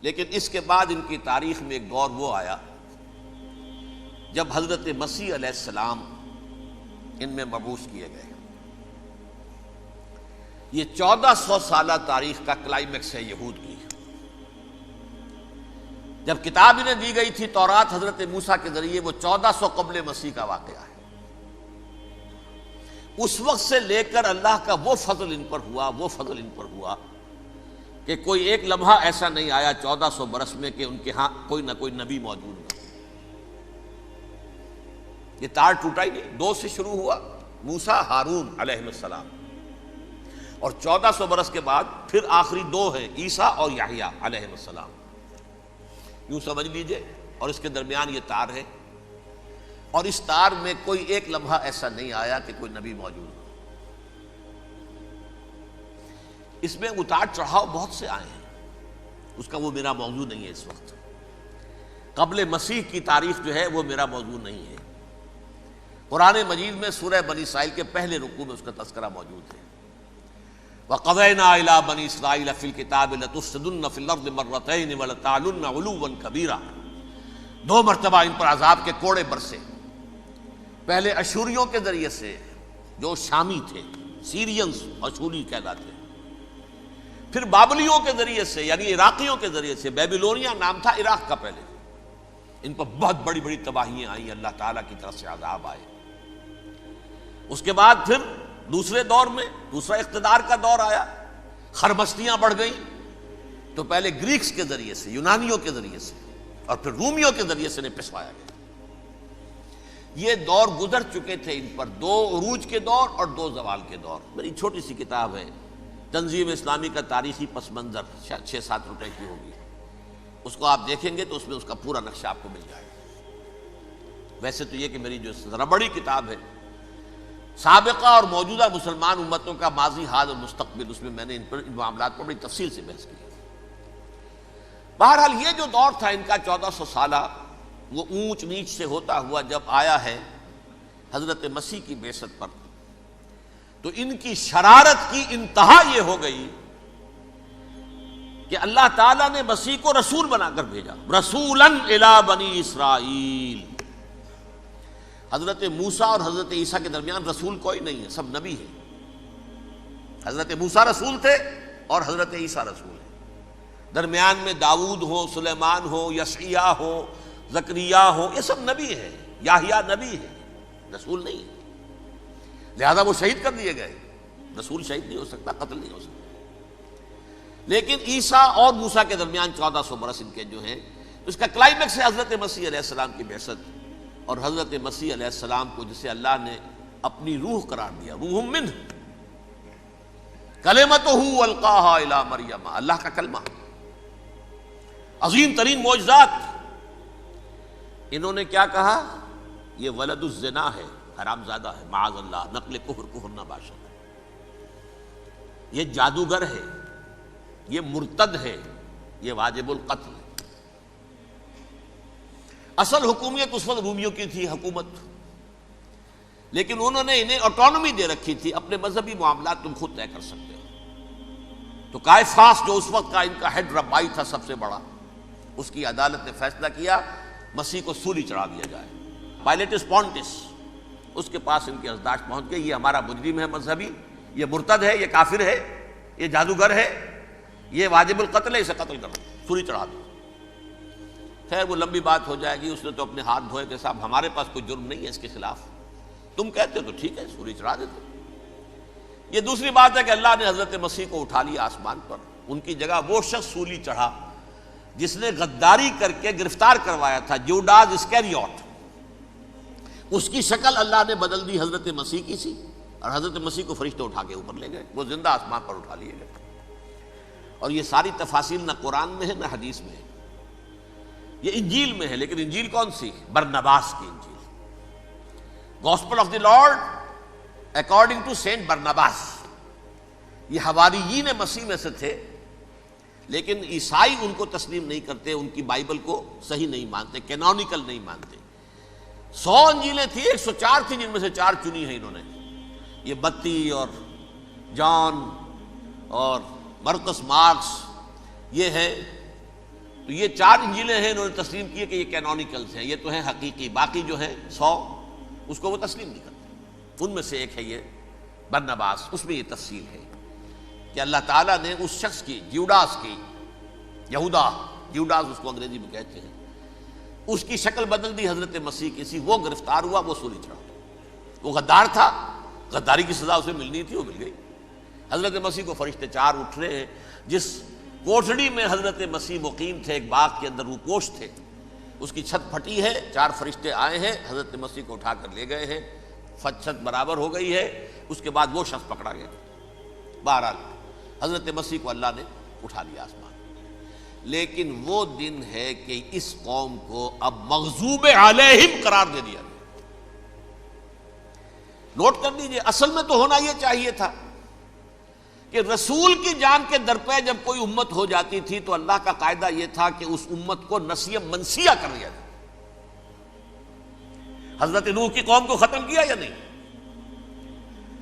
لیکن اس کے بعد ان کی تاریخ میں ایک دور وہ آیا جب حضرت مسیح علیہ السلام ان میں مبعوث کیے گئے۔ یہ 1400 سالہ تاریخ کا کلائمیکس ہے یہود کی۔ جب کتاب انہیں دی گئی تھی تورات حضرت موسیٰ کے ذریعے، وہ 1400 قبل مسیح کا واقعہ ہے۔ اس وقت سے لے کر اللہ کا وہ فضل ان پر ہوا کہ کوئی ایک لمحہ ایسا نہیں آیا 1400 برس میں کہ ان کے ہاں کوئی نہ کوئی نبی موجود نہ۔ یہ تار ٹوٹا ہی نہیں، 2 سے شروع ہوا، موسیٰ ہارون علیہ السلام، اور 1400 برس کے بعد پھر آخری 2 ہیں، عیسیٰ اور یحییٰ علیہ السلام، یوں سمجھ لیجئے۔ اور اس کے درمیان یہ تار ہے، اور اس تار میں کوئی ایک لمحہ ایسا نہیں آیا کہ کوئی نبی موجود ہو۔ اس میں اتار چڑھاؤ بہت سے آئے ہیں، اس کا وہ میرا موضوع نہیں ہے اس وقت۔ قبل مسیح کی تاریخ جو ہے وہ میرا موضوع نہیں ہے۔ قرآن مجید میں سورہ بنی اسرائیل کے پہلے رکوع میں اس کا تذکرہ موجود ہے۔ وَقَضَيْنَا إِلَىٰ بَنِي إِسْرَائِيلَ فِي الْكِتَابِ لَتُفْسِدُنَّ فِي الْأَرْضِ مَرَّتَيْنِ وَلَتَعْلُنَّ عُلُوًّا كَبِيرًا، 2 مرتبہ ان پر عذاب کے کوڑے برسے۔ پہلے اشوریوں کے ذریعے سے جو شامی تھے، سیرینز اشوری کہلاتے، پھر بابلیوں کے ذریعے سے یعنی عراقیوں کے ذریعے سے، بیبیلونیا نام تھا عراق کا پہلے، ان پر بہت بڑی بڑی تباہیاں آئیں، اللہ تعالیٰ کی طرف سے عذاب آئے۔ اس کے بعد پھر دوسرے دور میں دوسرا اقتدار کا دور آیا، خربستیاں بڑھ گئیں، تو پہلے گریکس کے ذریعے سے، یونانیوں کے ذریعے سے، اور پھر رومیوں کے ذریعے سے پسوایا گیا۔ یہ دور گزر چکے تھے ان پر، 2 عروج کے دور اور 2 زوال کے دور۔ میری چھوٹی سی کتاب ہے تنظیم اسلامی کا تاریخی پس منظر، 6-7 روپے کی ہوگی، اس کو آپ دیکھیں گے تو اس میں اس کا پورا نقشہ آپ کو مل جائے گا۔ ویسے تو یہ کہ میری جو ذرا بڑی کتاب ہے سابقہ اور موجودہ مسلمان امتوں کا ماضی، حال اور مستقبل، اس میں نے ان معاملات پر بڑی تفصیل سے بحث کی۔ بہرحال یہ جو دور تھا ان کا 1400 سالہ، وہ اونچ نیچ سے ہوتا ہوا جب آیا ہے حضرت مسیح کی بعثت پر، تو ان کی شرارت کی انتہا یہ ہو گئی کہ اللہ تعالیٰ نے مسیح کو رسول بنا کر بھیجا، رسولاً الی بنی اسرائیل۔ حضرت موسیٰ اور حضرت عیسیٰ کے درمیان رسول کوئی نہیں ہے، سب نبی ہیں۔ حضرت موسیٰ رسول تھے اور حضرت عیسیٰ رسول ہیں۔ درمیان میں داؤد ہو، سلیمان ہو، یشعیاہ ہو، زکریا ہو، یہ سب نبی ہیں، یحییٰ نبی ہیں، رسول نہیں ہے۔ لہذا وہ شہید کر دیے گئے، رسول شہید نہیں ہو سکتا، قتل نہیں ہو سکتا۔ لیکن عیسیٰ اور موسیٰ کے درمیان 1400 برس ان کے جو ہیں، اس کا کلائمیکس ہے حضرت مسیح علیہ السلام کی بعثت، اور حضرت مسیح علیہ السلام کو جسے اللہ نے اپنی روح قرار دیا، روح منہ، کلمتہ القاہا الی مریم، اللہ کا کلمہ، عظیم ترین معجزات۔ انہوں نے کیا کہا؟ یہ ولد الزنا ہے، حرام زادہ ہے، معاذ اللہ، نقل کفر نہ باشد، یہ جادوگر ہے، یہ مرتد ہے، یہ واجب القتل ہے۔ اصل حکومت اس وقت رومیوں کی تھی حکومت، لیکن انہوں نے انہیں آٹونومی دے رکھی تھی، اپنے مذہبی معاملات تم خود طے کر سکتے ہو۔ تو کائفاس جو اس وقت کا ان کا ہیڈ ربائی تھا سب سے بڑا، اس کی عدالت نے فیصلہ کیا مسیح کو سولی چڑھا دیا جائے۔ پائلیٹس پونٹس، اس کے پاس ان کی ازداش پہنچ گئی، یہ ہمارا مجرم ہے مذہبی، یہ مرتد ہے، یہ کافر ہے، یہ جادوگر ہے، یہ واجب القتل ہے، اسے قتل کرو، سولی چڑھا دو۔ خیر وہ لمبی بات ہو جائے گی، اس نے تو اپنے ہاتھ دھوئے کہ صاحب ہمارے پاس کوئی جرم نہیں ہے اس کے خلاف، تم کہتے ہو تو ٹھیک ہے، سولی چڑھا دیتے۔ یہ دوسری بات ہے کہ اللہ نے حضرت مسیح کو اٹھا لیا آسمان پر، ان کی جگہ وہ شخص سولی چڑھا جس نے غداری کر کے گرفتار کروایا تھا، جوڈاس اسکیریوٹ، اس کی شکل اللہ نے بدل دی، حضرت مسیح کی سی، اور حضرت مسیح کو فرشتے اٹھا کے اوپر لے گئے، وہ زندہ آسمان پر اٹھا لیے گئے۔ اور یہ ساری تفاصیل نہ قرآن میں ہے نہ حدیث میں ہے، یہ انجیل میں ہے، لیکن انجیل کون سی؟ برنباس کی انجیل، gospel of the Lord according to Saint Barnabas. یہ حواریین مسیح میں سے تھے، لیکن عیسائی ان کو تسلیم نہیں کرتے، ان کی بائبل کو صحیح نہیں مانتے، کینونیکل نہیں مانتے۔ 100 انجیلیں تھیں، 104 تھیں، جن میں سے 4 چنی ہیں انہوں نے، یہ بتی اور جان اور مرکس مارکس، یہ ہے تو یہ 4 انجیلیں ہیں انہوں نے تسلیم کی کہ یہ کینونیکلز ہیں، یہ تو ہیں حقیقی، باقی جو ہیں 100 اس کو وہ تسلیم نہیں کرتے۔ ان میں سے ایک ہے یہ برنباس، اس میں یہ تفصیل ہے کہ اللہ تعالیٰ نے اس شخص کی، جیوڈاس کی، یہودا جیوڈاس اس کو انگریزی میں کہتے ہیں، اس کی شکل بدل دی حضرت مسیح کی سی، وہ گرفتار ہوا، وہ سولی چڑھا۔ وہ غدار تھا، غداری کی سزا اسے ملنی تھی، وہ مل گئی۔ حضرت مسیح کو فرشتے 4 اٹھ رہے ہیں، جس کوٹڑی میں حضرت مسیح مقیم تھے، ایک باغ کے اندر روپوش تھے، اس کی چھت پھٹی ہے، 4 فرشتے آئے ہیں، حضرت مسیح کو اٹھا کر لے گئے ہیں، چھت برابر ہو گئی ہے۔ اس کے بعد وہ شخص پکڑا گیا۔ بہرحال حضرت مسیح کو اللہ نے اٹھا لیا آسمان۔ لیکن وہ دن ہے کہ اس قوم کو اب مغضوب علیہم قرار دے دیا گیا۔ نوٹ کر لیجیے، اصل میں تو ہونا یہ چاہیے تھا کہ رسول کی جان کے درپے جب کوئی امت ہو جاتی تھی تو اللہ کا قاعدہ یہ تھا کہ اس امت کو نسیہ منسیہ کر دیا جائے۔ حضرت نوح کی قوم کو ختم کیا یا نہیں؟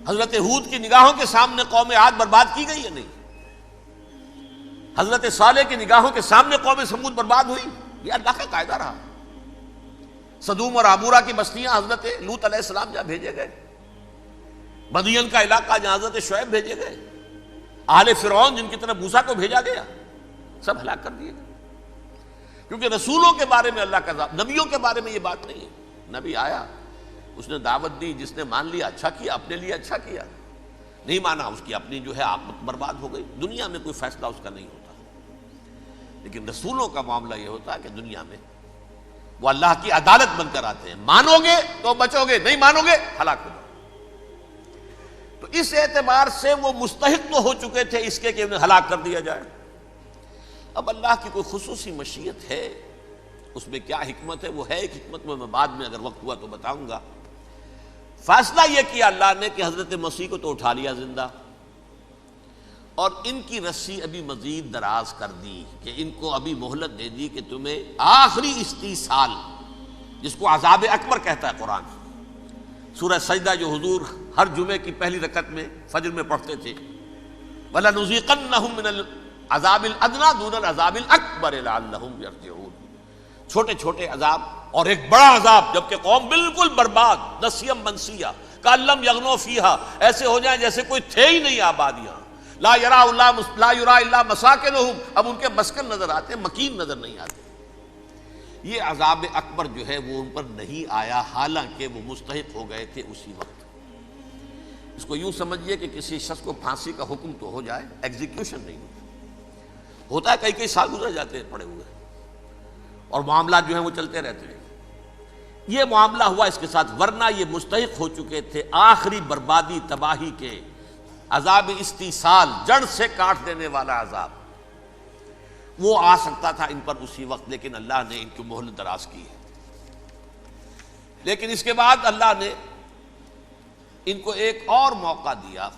حضرت ہود کی نگاہوں کے سامنے قوم عاد برباد کی گئی یا نہیں؟ حضرت صالح کی نگاہوں کے سامنے قوم سمود برباد ہوئی؟ یہ اللہ کا قاعدہ رہا۔ سدوم اور عمورہ کی بستیاں حضرت لوط علیہ السلام جہاں بھیجے گئے، مدین کا علاقہ جہاں حضرت شعیب بھیجے گئے، اہل فرعون جن کی طرف موسیٰ کو بھیجا گیا، سب ہلاک کر دیے گئے۔ کیونکہ رسولوں کے بارے میں اللہ کا نبیوں کے بارے میں یہ بات نہیں ہے۔ نبی آیا، اس نے دعوت دی، جس نے مان لیا اچھا کیا، اپنے لیے اچھا کیا، نہیں مانا اس کی اپنی جو ہے آخرت برباد ہو گئی۔ دنیا میں کوئی فیصلہ اس کا نہیں ہوتا، لیکن رسولوں کا معاملہ یہ ہوتا ہے کہ دنیا میں وہ اللہ کی عدالت بن کر آتے ہیں۔ مانو گے تو بچو گے، نہیں مانو گے ہلاک ہو جاؤ۔ تو اس اعتبار سے وہ مستحق تو ہو چکے تھے اس کے کہ انہیں ہلاک کر دیا جائے۔ اب اللہ کی کوئی خصوصی مشیت ہے، اس میں کیا حکمت ہے، وہ ہے ایک حکمت، میں بعد میں اگر وقت ہوا تو بتاؤں گا۔ فیصلہ یہ کیا اللہ نے کہ حضرت مسیح کو تو اٹھا لیا زندہ، اور ان کی رسی ابھی مزید دراز کر دی کہ ان کو ابھی مہلت دے دی کہ تمہیں آخری استیصال، جس کو عذاب اکبر کہتا ہے قرآن، سورہ سجدہ جو حضور ہر جمعے کی پہلی رکعت میں فجر میں پڑھتے تھے، وَلَنُذِيقَنَّهُم مِّنَ الْعَذَابِ الْأَدْنَىٰ دُونَ الْعَذَابِ الْأَكْبَرِ لَعَلَّهُمْ يَرْجِعُونَ۔ چھوٹے چھوٹے عذاب اور ایک بڑا عذاب، جبکہ قوم بالکل برباد، نسیہ منسیہ، کأن لم یغنوا فیہا، ایسے ہو جائیں جیسے کوئی تھے ہی نہیں آبادیاں۔ لا یرا الا مساکنہم، اب ان کے مسکن نظر آتے، مکین نظر نہیں آتے۔ یہ عذاب اکبر جو ہے وہ ان پر نہیں آیا، حالانکہ وہ مستحق ہو گئے تھے اسی وقت۔ اس کو یوں سمجھیے کہ کسی شخص کو پھانسی کا حکم تو ہو جائے، ایگزیکیوشن نہیں ہوتا ہے، کئی سال گزر جاتے ہیں پڑے ہوئے، اور معاملات جو ہیں وہ چلتے رہتے ہیں۔ یہ معاملہ ہوا اس کے ساتھ، ورنہ یہ مستحق ہو چکے تھے آخری بربادی تباہی کے، عذاب استیصال، جڑ سے کاٹ دینے والا عذاب، وہ آ سکتا تھا ان پر اسی وقت، لیکن اللہ نے ان کی مہلت دراز کی ہے۔ لیکن اس کے بعد اللہ نے ان کو ایک اور موقع دیا۔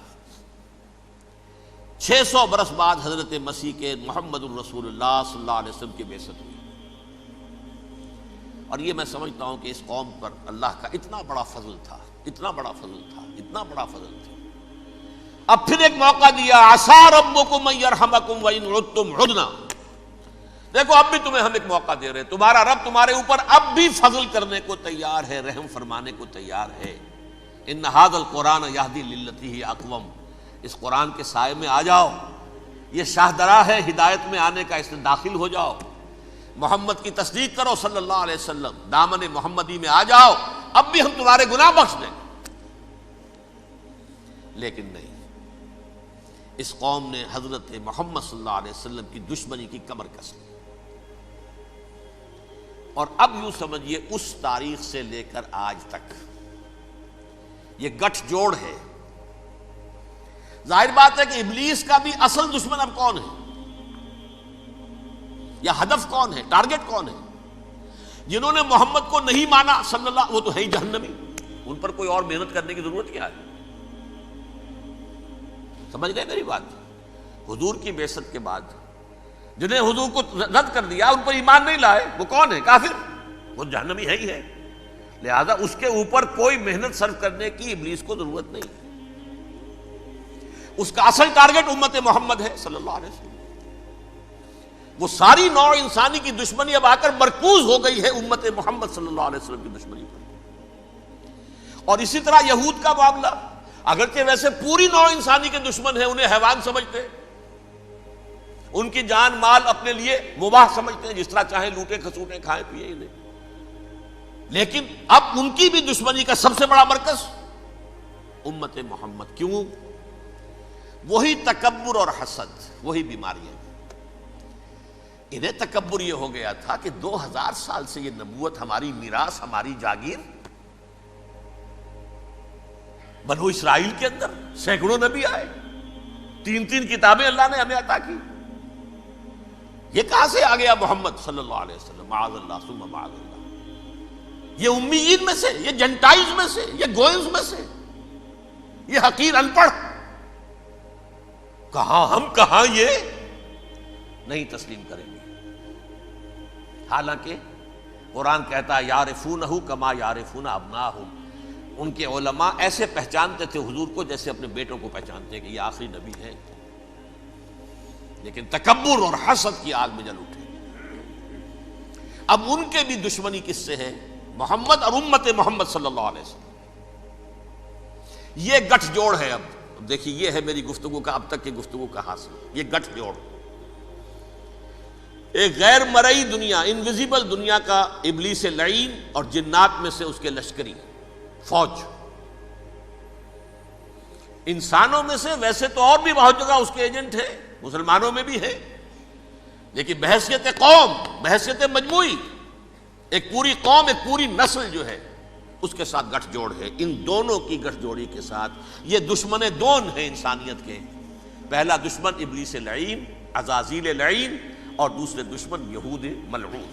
600 برس بعد حضرت مسیح کے محمد الرسول اللہ صلی اللہ علیہ وسلم کی بعثت ہوئی، اور یہ میں سمجھتا ہوں کہ اس قوم پر اللہ کا اتنا بڑا فضل تھا، اتنا بڑا فضل تھا، اتنا بڑا فضل تھا۔ اب پھر ایک موقع دیا، عسیٰ ربکم ان یرحمکم وان عدتم عدنا، دیکھو اب بھی تمہیں ہم ایک موقع دے رہے ہیں، تمہارا رب تمہارے اوپر اب بھی فضل کرنے کو تیار ہے، رحم فرمانے کو تیار ہے۔ ان ھذا القرآن یہدی للتی ہی اقوم، اس قرآن کے سائے میں آ جاؤ، یہ شاہدرا ہے ہدایت میں آنے کا، اس میں داخل ہو جاؤ، محمد کی تصدیق کرو صلی اللہ علیہ وسلم، دامن محمدی میں آ جاؤ، اب بھی ہم تمہارے گناہ بخش دیں۔ لیکن نہیں، اس قوم نے حضرت محمد صلی اللہ علیہ وسلم کی دشمنی کی کمر کس لی، اور اب یوں سمجھیے اس تاریخ سے لے کر آج تک یہ گٹھ جوڑ ہے۔ ظاہر بات ہے کہ ابلیس کا بھی اصل دشمن اب کون ہے، یا ہدف کون ہے، ٹارگٹ کون ہے؟ جنہوں نے محمد کو نہیں مانا صلی اللہ، وہ تو ہے ہی جہنمی، ان پر کوئی اور محنت کرنے کی ضرورت کیا ہے؟ سمجھ گئے میری بات؟ حضور کی بعثت کے بعد جنہیں حضور کو رد کر دیا، ان پر ایمان نہیں لائے، وہ کون ہے؟ کافر، وہ جہنمی ہے ہی ہے۔ لہذا اس کے اوپر کوئی محنت صرف کرنے کی ابلیس کو ضرورت نہیں، اس کا اصل ٹارگٹ امت محمد ہے صلی اللہ علیہ وسلم۔ وہ ساری نوع انسانی کی دشمنی اب آ کر مرکوز ہو گئی ہے امت محمد صلی اللہ علیہ وسلم کی دشمنی پر۔ اور اسی طرح یہود کا معاملہ، اگرچہ ویسے پوری نوع انسانی کے دشمن ہیں، انہیں حیوان سمجھتے ہیں، ان کی جان مال اپنے لیے مباح سمجھتے ہیں، جس طرح چاہیں لوٹے کھسوٹے کھائیں پیئے انہیں، لیکن اب ان کی بھی دشمنی کا سب سے بڑا مرکز امت محمد۔ کیوں؟ وہی تکبر اور حسد، وہی بیماریاں۔ انہیں تکبر یہ ہو گیا تھا کہ 2000 سال سے یہ نبوت ہماری میراث، ہماری جاگیر، بنو اسرائیل کے اندر سینکڑوں نبی آئے، 3 کتابیں اللہ نے ہمیں عطا کی، یہ کہاں سے آ گیا محمد صلی اللہ علیہ وسلم؟ معاذ اللہ ثم معاذ اللہ، یہ امیین میں سے، یہ جنٹائلز میں سے، یہ گوئنز میں سے، یہ حقیر ان پڑھ، کہاں ہم کہاں یہ نہیں تسلیم کریں گے۔ حالانکہ قرآن کہتا ہے یعرفونہ کما یعرفون ابناہم، ان کے علماء ایسے پہچانتے تھے حضور کو جیسے اپنے بیٹوں کو پہچانتے ہیں کہ یہ آخری نبی ہیں، لیکن تکبر اور حسد کی آگ میں جل اٹھے۔ اب ان کے بھی دشمنی کس سے ہے؟ محمد اور امت محمد صلی اللہ علیہ وسلم۔ یہ گٹھ جوڑ ہے۔ اب دیکھیے، یہ ہے میری گفتگو کا اب تک کی گفتگو کا حاصل، یہ گٹھ جوڑ، ایک غیر مرئی دنیا، انویزیبل دنیا کا ابلیس لعین اور جنات میں سے اس کے لشکری فوج۔ انسانوں میں سے ویسے تو اور بھی بہت جگہ اس کے ایجنٹ ہیں، مسلمانوں میں بھی ہے، لیکن بحیثیت قوم، بحیثیت مجموعی، ایک پوری قوم، ایک پوری نسل جو ہے اس کے ساتھ گٹھ جوڑ ہے۔ ان دونوں کی گٹھ جوڑی کے ساتھ یہ دشمن دون ہیں انسانیت کے، پہلا دشمن ابلیس لعین، عزازیل لعین، اور دوسرے دشمن یہود ملعون۔